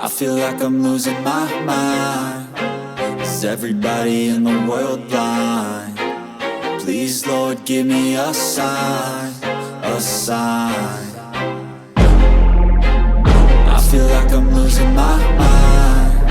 I feel like I'm losing my mind. Is everybody in the world blind? Please Lord give me a sign, a sign. I feel like I'm losing my mind.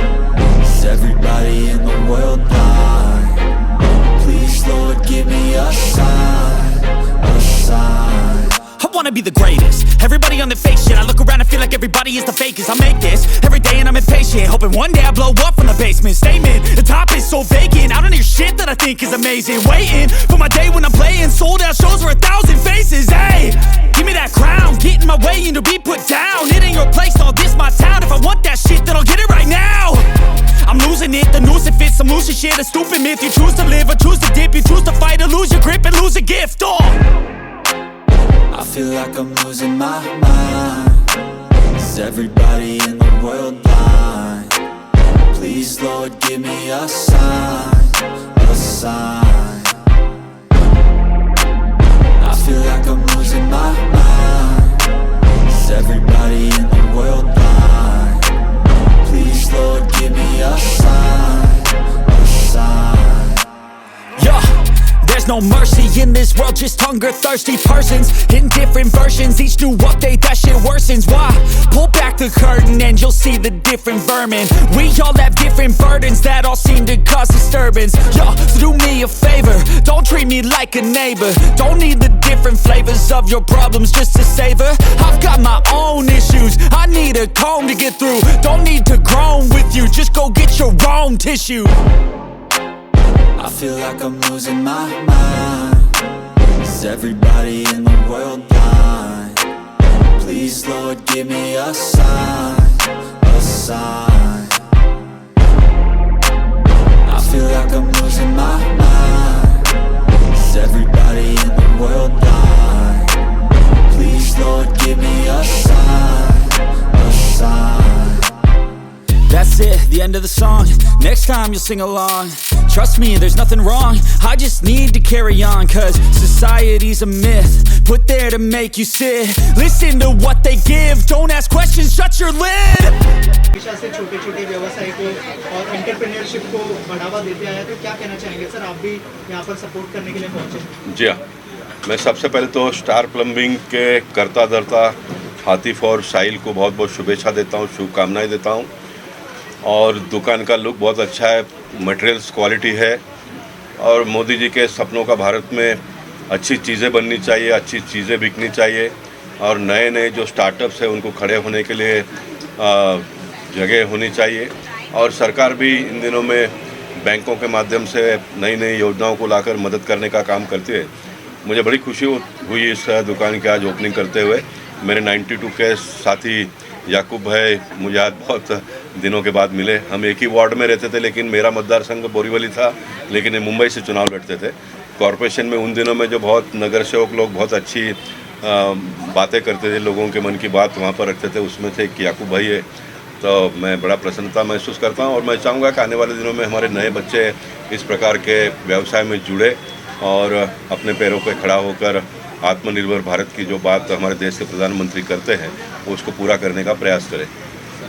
Is everybody in the world blind? Please Lord give me a sign, a sign. I wanna be the greatest. Everybody on the fake shit. I look around and feel like everybody is the fakest. I make this every day and I'm impatient, hoping one day I blow up from the basement. Statement, the top is so vacant. I don't hear shit that I think is amazing. Waiting for my day when I'm playing sold out shows for 1,000 faces. Hey, give me that crown, get in my way and to be put down. It ain't your place, all this my town. If I want that shit, then I'll get it right now. I'm losing it, the noose it fits. I'm losing shit, a stupid myth. You choose to live or choose to dip. You choose to fight or lose your grip and lose a gift. I feel like I'm losing my mind. Is everybody in the world blind? Please Lord give me a sign, a sign. I feel like I'm losing my mind. Is everybody in the world blind? Please Lord give me a sign, a sign. Yeah, there's no mercy in this world, just hunger-thirsty persons in different versions. Each new update, that shit worsens. Why? Pull back the curtain and you'll see the different vermin. We all have different burdens that all seem to cause disturbance. Yo, so do me a favor, don't treat me like a neighbor. Don't need the different flavors of your problems just to savor. I've got my own issues, I need a comb to get through. Don't need to groan with you, just go get your own tissue. I feel like I'm losing my mind. Is everybody in the world blind? Please Lord give me a sign, a sign. I feel like I'm losing my mind. Is everybody in the world blind? Please Lord give me a sign, a sign. That's it, the end of the song. Next time you'll sing along. Trust me, there's nothing wrong. I just need to carry on, cause society's a myth put there to make you sit. Listen to what they give, don't ask questions, shut your lid. हमेशा से छोटे छोटे व्यवसाय को और entrepreneurship को बढ़ावा देते आए, तो क्या कहना चाहेंगे सर? आप भी यहाँ पर सपोर्ट करने के लिए पहुँचे। जी हाँ, मैं सबसे पहले तो स्टार प्लम्बिंग के करता धरता हातिफ और साहिल को बहुत बहुत शुभेच्छा देता हूँ, शुभकामनाएं देता हूँ। और दुकान का लुक बहुत अच्छा है, मटेरियल्स क्वालिटी है और मोदी जी के सपनों का भारत में अच्छी चीज़ें बननी चाहिए, अच्छी चीज़ें बिकनी चाहिए और नए नए जो स्टार्टअप्स हैं उनको खड़े होने के लिए जगह होनी चाहिए। और सरकार भी इन दिनों में बैंकों के माध्यम से नई नई योजनाओं को लाकर मदद करने का काम करती है। मुझे बड़ी खुशी हुई इस दुकान की आज ओपनिंग करते हुए। मेरे 92 के साथी याकूब भाई मुझे आज बहुत दिनों के बाद मिले। हम एक ही वार्ड में रहते थे, लेकिन मेरा मतदार संघ बोरीवली था, लेकिन ये मुंबई से चुनाव लड़ते थे। कॉरपोरेशन में उन दिनों में जो बहुत नगर सेवक लोग बहुत अच्छी बातें करते थे, लोगों के मन की बात वहाँ पर रखते थे, उसमें से एक याकूब भाई है। तो मैं बड़ा प्रसन्नता महसूस करता हूँ और मैं चाहूँगा कि आने वाले दिनों में हमारे नए बच्चे इस प्रकार के व्यवसाय में जुड़े और अपने पैरों पर खड़ा होकर आत्मनिर्भर भारत की जो बात हमारे देश के प्रधानमंत्री करते हैं उसको पूरा करने का प्रयास करें।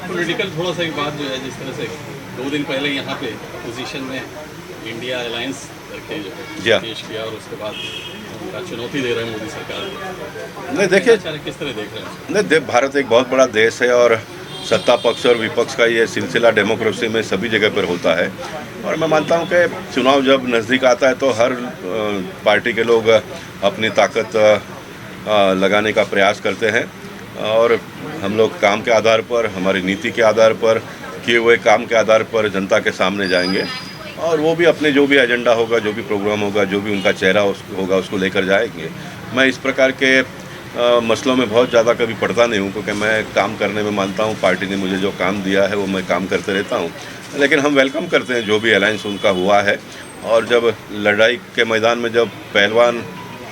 पॉलिटिकल थोड़ा सा एक बात जो है, जिस तरह से 2 दिन पहले यहाँ पे अपोजिशन में इंडिया अलायंस करके जो है पेश किया और उसके बाद उनका चुनौती दे रहे हैं मोदी सरकार को। नहीं देखिए, किस तरह देख रहे हैं? नहीं, भारत एक बहुत बड़ा देश है और सत्ता पक्ष और विपक्ष का ये सिलसिला डेमोक्रेसी में सभी जगह पर होता है। और मैं मानता हूँ कि चुनाव जब नज़दीक आता है तो हर पार्टी के लोग अपनी ताकत लगाने का प्रयास करते हैं और हम लोग काम के आधार पर, हमारी नीति के आधार पर, किए हुए काम के आधार पर जनता के सामने जाएंगे और वो भी अपने जो भी एजेंडा होगा, जो भी प्रोग्राम होगा, जो भी उनका चेहरा होगा उसको लेकर जाएंगे। मैं इस प्रकार के मसलों में बहुत ज़्यादा कभी पड़ता नहीं हूँ, क्योंकि मैं काम करने में मानता हूँ पार्टी ने मुझे जो काम दिया है वो मैं काम करते रहता हूँ। लेकिन हम वेलकम करते हैं जो भी अलायंस उनका हुआ है। और जब लड़ाई के मैदान में जब पहलवान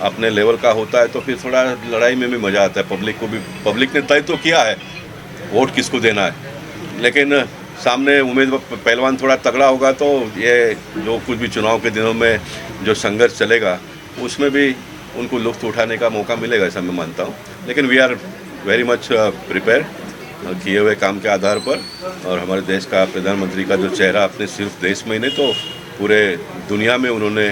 अपने लेवल का होता है तो फिर थोड़ा लड़ाई में भी मज़ा आता है। पब्लिक ने तय तो किया है वोट किसको देना है, लेकिन सामने उम्मीदवार पहलवान थोड़ा तगड़ा होगा तो ये जो कुछ भी चुनाव के दिनों में जो संघर्ष चलेगा उसमें भी उनको लुत्फ़ उठाने का मौका मिलेगा, ऐसा मैं मानता हूँ। लेकिन we are very much prepare किए हुए काम के आधार पर, और हमारे देश का प्रधानमंत्री का जो चेहरा अपने सिर्फ देश में ही नहीं तो पूरे दुनिया में उन्होंने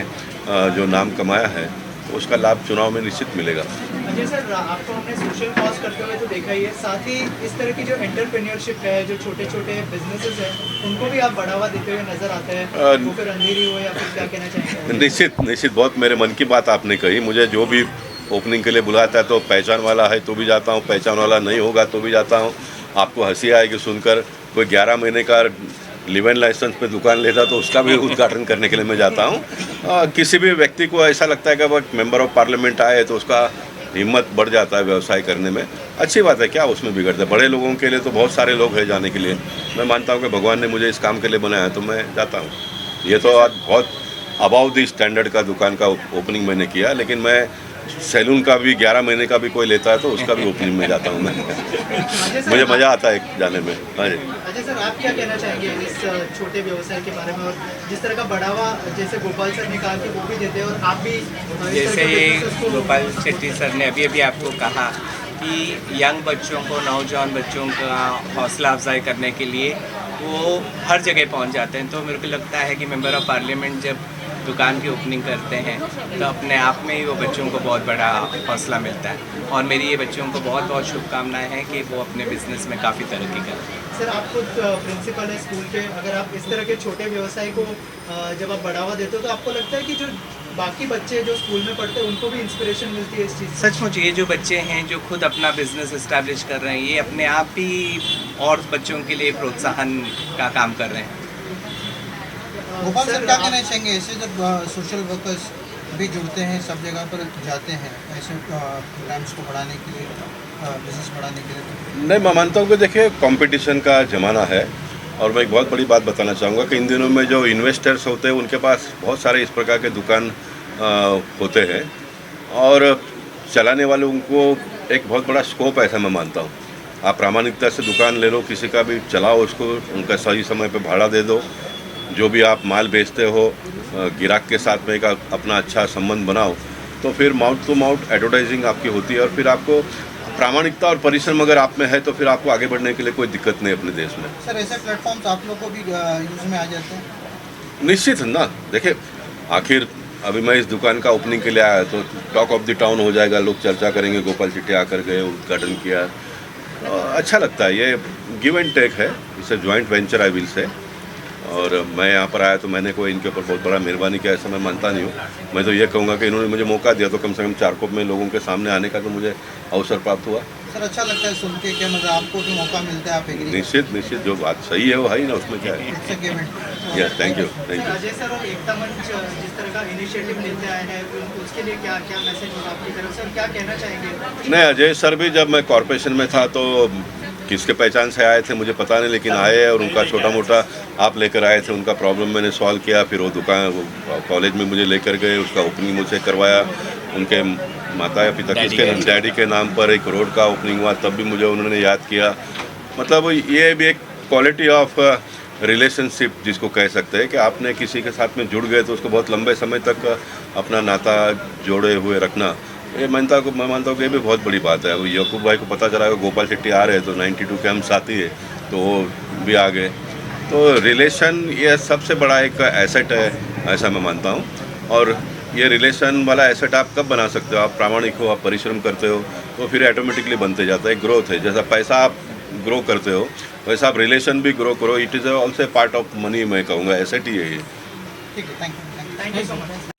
जो नाम कमाया है, उसका लाभ चुनाव में निश्चित मिलेगा। अजय सर, आपको हमने सोशल कॉज करते हुए तो देखा ही है, साथ ही इस तरह की जो एंटरप्रेन्योरशिप है, जो छोटे छोटे बिजनेसेस हैं, उनको भी आप बढ़ावा देते हुए नजर आते हैं, वो फिर अंधेरी हो या फिर क्या कहना चाहेंगे? निश्चित बहुत मेरे मन की बात आपने कही। मुझे जो भी ओपनिंग के लिए बुलाता है तो पहचान वाला है तो भी जाता हूँ, पहचान वाला नहीं होगा तो भी जाता हूँ। आपको हंसी आएगी सुनकर, कोई 11 महीने का लिव-इन लाइसेंस पे दुकान लेता तो उसका भी उद्घाटन करने के लिए मैं जाता हूँ। किसी भी व्यक्ति को ऐसा लगता है कि वो मेंबर ऑफ पार्लियामेंट आए तो उसका हिम्मत बढ़ जाता है व्यवसाय करने में। अच्छी बात है, क्या उसमें बिगड़ता है? बड़े लोगों के लिए तो बहुत सारे लोग हैं जाने के लिए। मैं मानता हूँ कि भगवान ने मुझे इस काम के लिए बनाया तो मैं जाता हूँ। ये तो आज बहुत अबाउ दी स्टैंडर्ड का दुकान का ओपनिंग मैंने किया, लेकिन मैं सैलून का भी 11 महीने का भी कोई लेता है तो उसका भी ओपनिंग में जाता हूँ मैं। मुझे मज़ा आता है जाने में। हाँ जी। अजय सर, आप क्या कहना चाहेंगे इस छोटे व्यवसाय के बारे में, और जिस तरह का बढ़ावा जैसे गोपाल सर ने कहा कि वो भी देते हैं और आप भी जैसे गोपाल शेट्टी सर ने अभी आपको कहा कि यंग बच्चों को, नौजवान बच्चों का हौसला अफजाई करने के लिए वो हर जगह पहुंच जाते हैं, तो मेरे को लगता है कि मेंबर ऑफ पार्लियामेंट जब दुकान की ओपनिंग करते हैं तो अपने आप में ही वो बच्चों को बहुत बड़ा हौसला मिलता है। और मेरी ये बच्चों को बहुत बहुत शुभकामनाएं हैं कि वो अपने बिजनेस में काफ़ी तरक्की करें। सर, आप खुद प्रिंसिपल है स्कूल के, अगर आप इस तरह के छोटे व्यवसाय को जब आप बढ़ावा देते हो तो आपको लगता है कि जो बाकी बच्चे जो स्कूल में पढ़ते हैं उनको भी इंस्पिरेशन मिलती है इस चीज़ से? सचमुच ये जो बच्चे हैं जो खुद अपना बिजनेस इस्टेब्लिश कर रहे हैं, ये अपने आप ही और बच्चों के लिए प्रोत्साहन का काम कर रहे हैं। गोपाल सर, क्या कहना चाहेंगे ऐसे जब सोशल वर्कर्स भी जुड़ते हैं, सब जगह पर जाते हैं ऐसे प्रोग्राम्स को बढ़ाने के लिए, बिजनेस बढ़ाने के लिए? नहीं, मैं मानता हूँ कि देखिए कंपटीशन का ज़माना है, और मैं एक बहुत बड़ी बात बताना चाहूँगा कि इन दिनों में जो इन्वेस्टर्स होते हैं उनके पास बहुत सारे इस प्रकार के दुकान होते हैं, और चलाने वाले उनको एक बहुत बड़ा स्कोप है, ऐसा मैं मानता हूँ। आप प्रामाणिकता से दुकान ले लो, किसी का भी चलाओ, उसको उनका सही समय पे भाड़ा दे दो, जो भी आप माल बेचते हो ग्राहक के साथ में एक अपना अच्छा संबंध बनाओ, तो फिर माउथ टू माउथ एडवर्टाइजिंग आपकी होती है, और फिर आपको प्रामाणिकता और परिश्रम अगर आप में है तो फिर आपको आगे बढ़ने के लिए कोई दिक्कत नहीं अपने देश में। सर, ऐसे प्लेटफॉर्म्स आप लोग को भी यूज़ में आ जाते हैं? निश्चित है ना। देखिए, आखिर अभी मैं इस दुकान का ओपनिंग के लिए आया तो टॉक ऑफ द टाउन हो जाएगा, लोग चर्चा करेंगे, गोपाल शेट्टी आकर गए, उद्घाटन किया, अच्छा लगता है। ये गिव एंड टेक है, इसे joint venture I will say. और मैं यहाँ पर आया तो मैंने कोई इनके ऊपर बहुत बड़ा मेहरबानी किया ऐसा मैं मानता नहीं हूँ। मैं तो ये कहूँगा कि इन्होंने मुझे मौका दिया तो कम से कम चारकोप में लोगों के सामने आने का तो मुझे अवसर प्राप्त हुआ। सर, अच्छा लगता है सुन के, क्या मतलब आपको भी मौका मिलता है, आप एग्री? निश्चित जो बात सही है वो है ही ना, उसमें क्या है। Yes, thank you. Ajay sir, और एकता मंच जिस तरह का इनिशिएटिव लेते आए हैं उसके लिए क्या क्या मैसेज होगा आपकी तरफ से, और क्या कहना चाहेंगे? नहीं, अजय सर भी जब मैं कॉरपोरेशन में था तो किसके पहचान से आए थे मुझे पता नहीं, लेकिन आए और उनका छोटा मोटा आप लेकर आए थे, उनका प्रॉब्लम मैंने सॉल्व किया। फिर वो दुकान कॉलेज में मुझे लेकर गए, उसका ओपनिंग मुझे करवाया। उनके माता या पिता किसके डैडी के नाम पर एक रोड का ओपनिंग हुआ, तब भी मुझे उन्होंने याद किया। मतलब ये भी एक क्वालिटी ऑफ रिलेशनशिप जिसको कह सकते हैं कि आपने किसी के साथ में जुड़ गए तो उसको बहुत लंबे समय तक अपना नाता जोड़े हुए रखना, ये मैं मानता हूँ कि ये भी बहुत बड़ी बात है। वो यकूब भाई को पता चला कि गोपाल शेट्टी आ रहे हैं तो 92 के हम साथी है तो वो भी आ गए। तो रिलेशन ये सबसे बड़ा एक एसेट है, ऐसा मैं मानता हूँ। और ये रिलेशन वाला एसेट आप कब बना सकते हो? आप प्रामाणिक हो, आप परिश्रम करते हो, तो फिर ऑटोमेटिकली बनते जाता है। ग्रोथ है, जैसा पैसा आप ग्रो करते हो वैसा आप रिलेशन भी ग्रो करो। It is also part of money, मैं कहूँगा एसेट ही है ये। ठीक है, thank you. Thank you so much.